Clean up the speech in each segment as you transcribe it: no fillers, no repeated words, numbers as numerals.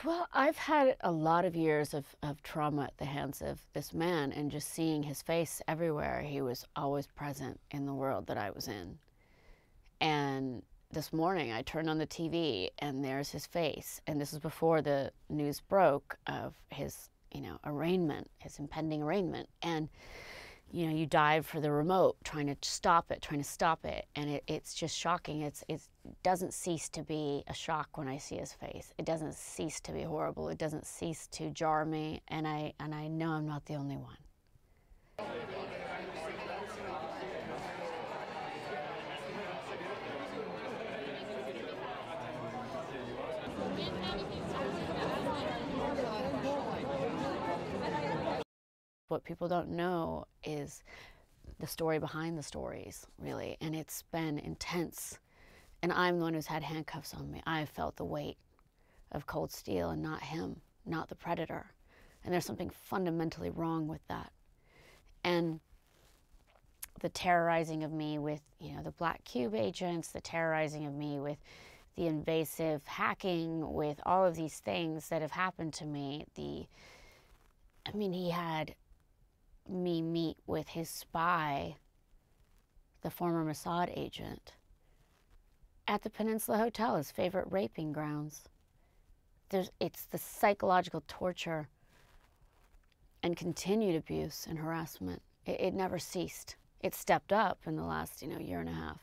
Well, I've had a lot of years of trauma at the hands of this man, and just seeing his face everywhere. He was always present in the world that I was in. And this morning I turned on the TV and there's his face. And this is before the news broke of his, arraignment, his impending arraignment. And, you dive for the remote, trying to stop it. And it's just shocking. It doesn't cease to be a shock when I see his face. It doesn't cease to be horrible. It doesn't cease to jar me. And I know I'm not the only one. What people don't know is the story behind the stories, really, and it's been intense. And I'm the one who's had handcuffs on me. I've felt the weight of cold steel, and not him, not the predator. And there's something fundamentally wrong with that. And the terrorizing of me with, the black cube agents, the terrorizing of me with the invasive hacking, with all of these things that have happened to me. He had me meet with his spy, the former Mossad agent, at the Peninsula Hotel, his favorite raping grounds. It's the psychological torture and continued abuse and harassment. It never ceased. It stepped up in the last, year and a half,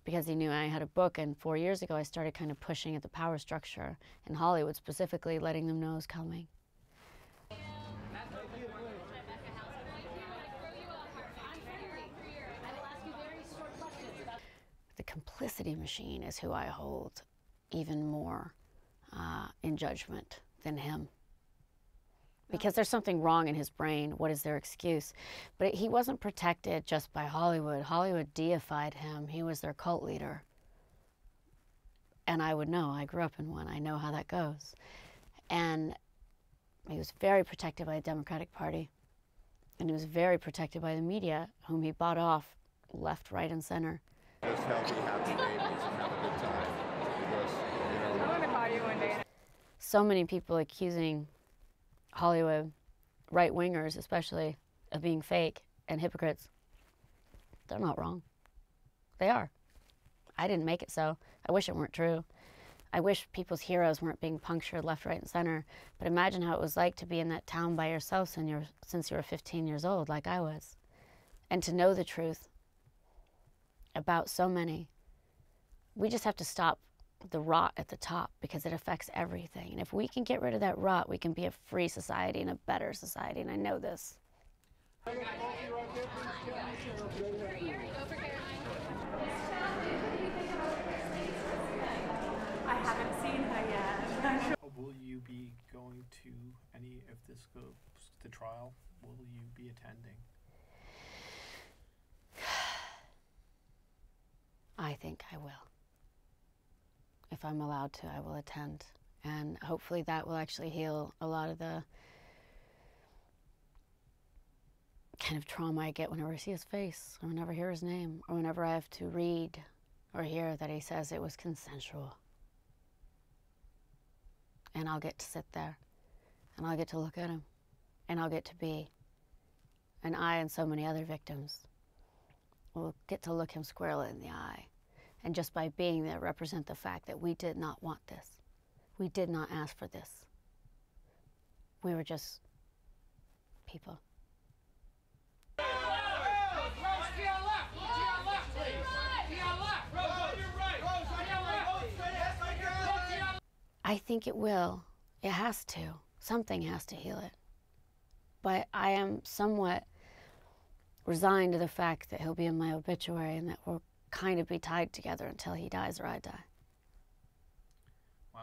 because he knew I had a book. And 4 years ago, I started kind of pushing at the power structure in Hollywood, specifically letting them know it was coming. The complicity machine is who I hold even more in judgment than him. Because there's something wrong in his brain. What is their excuse? But he wasn't protected just by Hollywood. Hollywood deified him. He was their cult leader. And I would know. I grew up in one. I know how that goes. And he was very protected by the Democratic Party. And he was very protected by the media, whom he bought off left, right, and center. Just healthy, happy babies and have a good time. Because, I want to call you one day. So many people accusing Hollywood, right-wingers especially, of being fake and hypocrites. They're not wrong. They are. I didn't make it so. I wish it weren't true. I wish people's heroes weren't being punctured left, right, and center. But imagine how it was like to be in that town by yourself since you were 15 years old, like I was. And to know the truth about so many. We just have to stop the rot at the top, because it affects everything. And if we can get rid of that rot, we can be a free society and a better society, and I know this. I haven't seen her yet. Will you be going to any, if this goes to trial, will you be attending? I think I will. If I'm allowed to, I will attend. And hopefully that will actually heal a lot of the kind of trauma I get whenever I see his face, or whenever I hear his name, or whenever I have to read or hear that he says it was consensual. And I'll get to sit there, and I'll get to look at him, and I'll get to be. And I and so many other victims will get to look him squarely in the eye. And just by being there, represent the fact that we did not want this. We did not ask for this. We were just people. I think it will. It has to. Something has to heal it. But I am somewhat resigned to the fact that he'll be in my obituary, and that we'll kind of be tied together until he dies or I die. Wow.